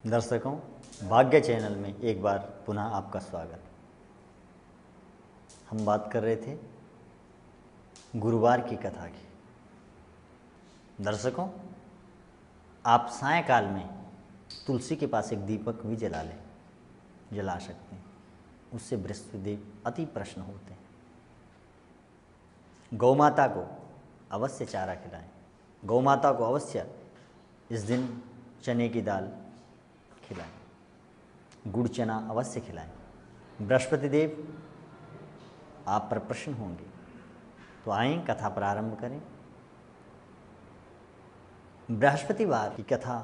दर्शकों, भाग्य चैनल में एक बार पुनः आपका स्वागत। हम बात कर रहे थे गुरुवार की कथा की। दर्शकों, आप सायंकाल में तुलसी के पास एक दीपक भी जला सकते हैं। उससे बृहस्पति देव अति प्रसन्न होते हैं। गौमाता को अवश्य चारा खिलाएं। गौमाता को अवश्य इस दिन चने की दाल खिलाएं, गुड़ चना अवश्य खिलाएं। बृहस्पति देव आप पर प्रसन्न होंगे। तो आएं, कथा प्रारंभ करें। बृहस्पतिवार की कथा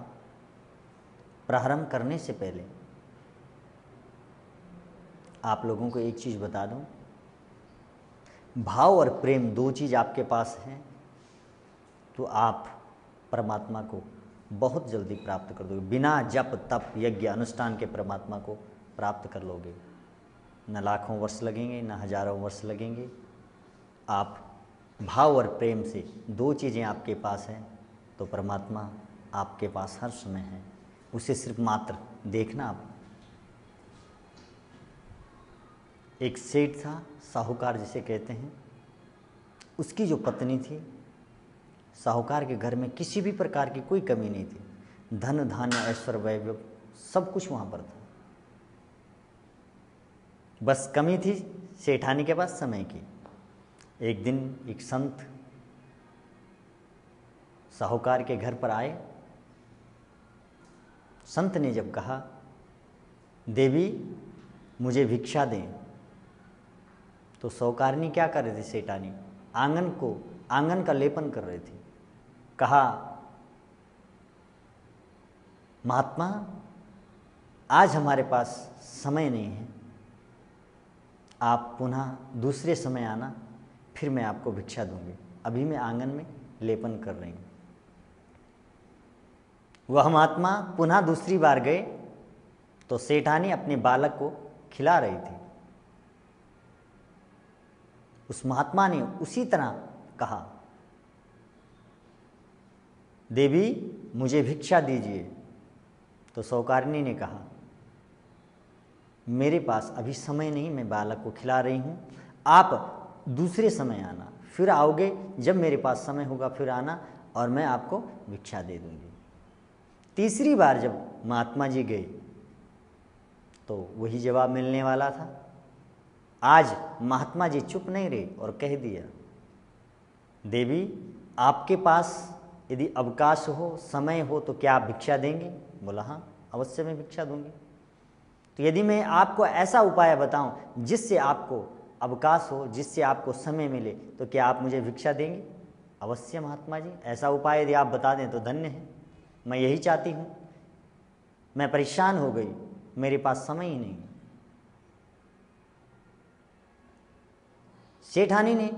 प्रारंभ करने से पहले आप लोगों को एक चीज़ बता दूं, भाव और प्रेम दो चीज़ आपके पास हैं तो आप परमात्मा को बहुत जल्दी प्राप्त कर दोगे। बिना जप तप यज्ञ अनुष्ठान के परमात्मा को प्राप्त कर लोगे। न लाखों वर्ष लगेंगे, न हजारों वर्ष लगेंगे। आप भाव और प्रेम से दो चीज़ें आपके पास हैं तो परमात्मा आपके पास हर समय है। उसे सिर्फ मात्र देखना। आप एक सेठ था, साहूकार जिसे कहते हैं, उसकी जो पत्नी थी, साहूकार के घर में किसी भी प्रकार की कोई कमी नहीं थी। धन धान्य ऐश्वर्य वैभव सब कुछ वहाँ पर था। बस कमी थी सेठानी के पास समय की। एक दिन एक संत साहूकार के घर पर आए। संत ने जब कहा, देवी मुझे भिक्षा दें, तो साहूकारनी क्या कर रही थी? सेठानी आंगन का लेपन कर रही थी। कहा, महात्मा आज हमारे पास समय नहीं है, आप पुनः दूसरे समय आना, फिर मैं आपको भिक्षा दूंगी। अभी मैं आंगन में लेपन कर रही हूँ। वह महात्मा पुनः दूसरी बार गए तो सेठानी अपने बालक को खिला रही थी। उस महात्मा ने उसी तरह कहा, देवी मुझे भिक्षा दीजिए। तो साहूकारनी ने कहा, मेरे पास अभी समय नहीं, मैं बालक को खिला रही हूँ, आप दूसरे समय आना, फिर आओगे जब मेरे पास समय होगा फिर आना और मैं आपको भिक्षा दे दूँगी। तीसरी बार जब महात्मा जी गए तो वही जवाब मिलने वाला था। आज महात्मा जी चुप नहीं रहे और कह दिया, देवी आपके पास यदि अवकाश हो, समय हो तो क्या आप भिक्षा देंगे? बोला, हाँ अवश्य मैं भिक्षा दूंगी। तो यदि मैं आपको ऐसा उपाय बताऊं जिससे आपको अवकाश हो, जिससे आपको समय मिले, तो क्या आप मुझे भिक्षा देंगे? अवश्य महात्मा जी, ऐसा उपाय यदि आप बता दें तो धन्य है। मैं यही चाहती हूँ। मैं परेशान हो गई, मेरे पास समय ही नहीं। सेठानी ने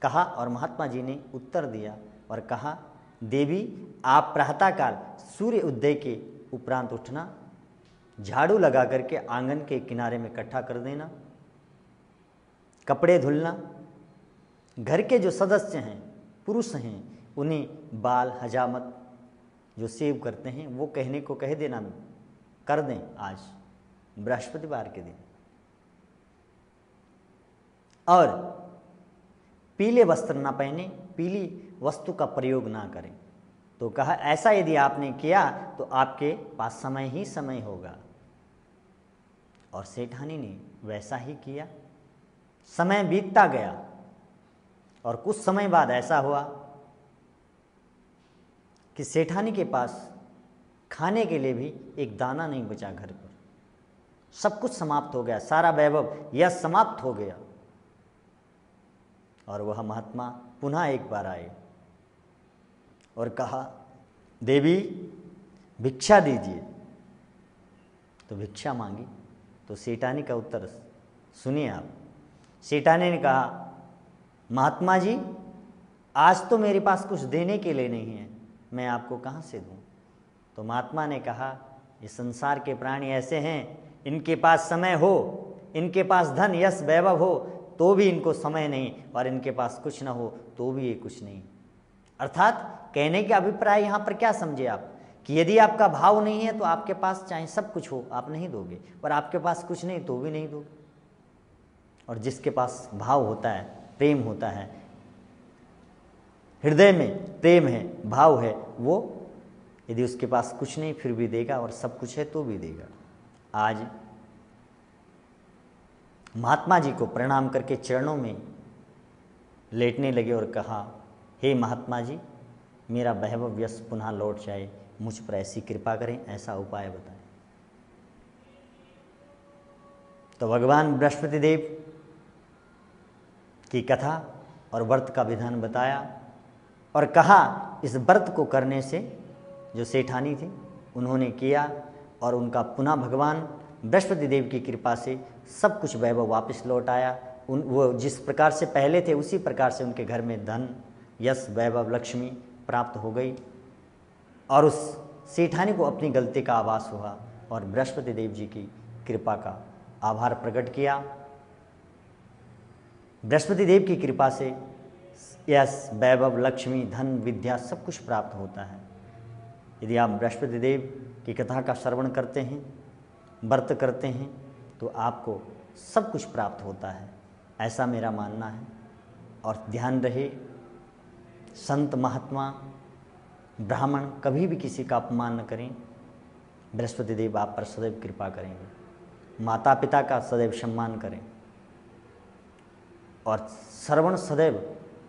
कहा और महात्मा जी ने उत्तर दिया और कहा, देवी आप प्रातःकाल सूर्य उदय के उपरांत उठना, झाड़ू लगा करके आंगन के किनारे में इकट्ठा कर देना, कपड़े धुलना, घर के जो सदस्य हैं, पुरुष हैं, उन्हें बाल हजामत जो सेव करते हैं वो कहने को कह देना, कर दें आज बृहस्पतिवार के दिन। और पीले वस्त्र ना पहने, पीली वस्तु का प्रयोग ना करें। तो कहा, ऐसा यदि आपने किया तो आपके पास समय ही समय होगा। और सेठानी ने वैसा ही किया। समय बीतता गया और कुछ समय बाद ऐसा हुआ कि सेठानी के पास खाने के लिए भी एक दाना नहीं बचा घर पर। सब कुछ समाप्त हो गया, सारा वैभव यह समाप्त हो गया। और वह महात्मा पुनः एक बार आए और कहा, देवी भिक्षा दीजिए। तो भिक्षा मांगी। तो सेठानी का उत्तर सुनिए आप। सेठानी ने कहा, महात्मा जी आज तो मेरे पास कुछ देने के लिए नहीं है, मैं आपको कहाँ से दूँ? तो महात्मा ने कहा, ये संसार के प्राणी ऐसे हैं, इनके पास समय हो, इनके पास धन यश वैभव हो तो भी इनको समय नहीं, और इनके पास कुछ ना हो तो भी ये कुछ नहीं। अर्थात कहने के अभिप्राय यहाँ पर क्या समझे आप कि यदि आपका भाव नहीं है तो आपके पास चाहे सब कुछ हो आप नहीं दोगे, पर आपके पास कुछ नहीं तो भी नहीं दोगे। और जिसके पास भाव होता है, प्रेम होता है, हृदय में प्रेम है, भाव है, वो यदि उसके पास कुछ नहीं फिर भी देगा, और सब कुछ है तो भी देगा। आज महात्मा जी को प्रणाम करके चरणों में लेटने लगे और कहा, हे महात्मा जी, मेरा वैभव यश पुनः लौट जाए, मुझ पर ऐसी कृपा करें, ऐसा उपाय बताएं। तो भगवान बृहस्पति देव की कथा और व्रत का विधान बताया और कहा इस व्रत को करने से जो सेठानी थी उन्होंने किया और उनका पुनः भगवान बृहस्पति देव की कृपा से सब कुछ वैभव वापस लौट आया। वो जिस प्रकार से पहले थे उसी प्रकार से उनके घर में धन, यश, वैभव, लक्ष्मी प्राप्त हो गई और उस सेठानी को अपनी गलती का आभास हुआ और बृहस्पति देव जी की कृपा का आभार प्रकट किया। बृहस्पति देव की कृपा से यश, वैभव, लक्ष्मी, धन, विद्या सब कुछ प्राप्त होता है। यदि आप बृहस्पति देव की कथा का श्रवण करते हैं, व्रत करते हैं, तो आपको सब कुछ प्राप्त होता है, ऐसा मेरा मानना है। और ध्यान रहे, संत, महात्मा, ब्राह्मण कभी भी किसी का अपमान न करें। बृहस्पति देव आप पर सदैव कृपा करेंगे। माता पिता का सदैव सम्मान करें और श्रवण सदैव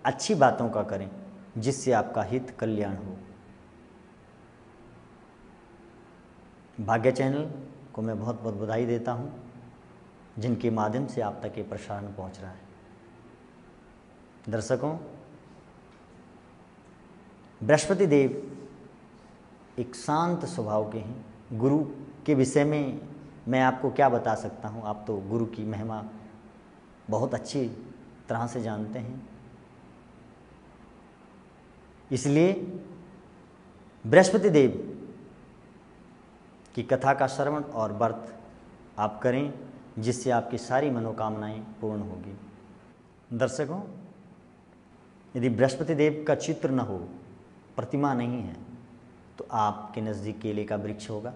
अच्छी बातों का करें जिससे आपका हित, कल्याण हो। भाग्य चैनल को मैं बहुत बहुत बधाई देता हूँ, जिनके माध्यम से आप तक ये प्रसारण पहुँच रहा है। दर्शकों, बृहस्पति देव एक शांत स्वभाव के हैं। गुरु के विषय में मैं आपको क्या बता सकता हूँ, आप तो गुरु की महिमा बहुत अच्छी तरह से जानते हैं। इसलिए बृहस्पति देव की कथा का श्रवण और व्रत आप करें जिससे आपकी सारी मनोकामनाएं पूर्ण होगी। दर्शकों, यदि बृहस्पति देव का चित्र न हो, प्रतिमा नहीं है, तो आपके नज़दीक केले का वृक्ष होगा,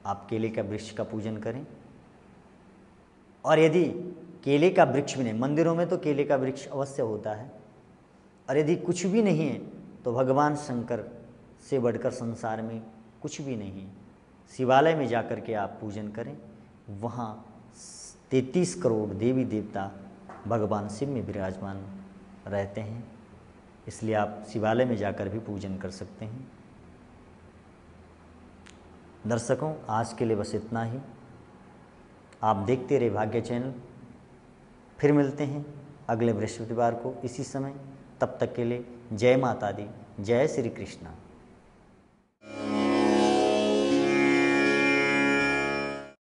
आप केले का वृक्ष का पूजन करें। और यदि केले का वृक्ष भी नहीं, मंदिरों में तो केले का वृक्ष अवश्य होता है, और यदि कुछ भी नहीं है तो भगवान शंकर से बढ़कर संसार में कुछ भी नहीं है। शिवालय में जाकर के आप पूजन करें, वहाँ 33 करोड़ देवी देवता भगवान शिव में विराजमान रहते हैं, इसलिए आप शिवालय में जाकर भी पूजन कर सकते हैं। दर्शकों, आज के लिए बस इतना ही। आप देखते रहे भाग्य चैनल। फिर मिलते हैं अगले बृहस्पतिवार को इसी समय। तब तक के लिए जय माता दी, जय श्री कृष्णा।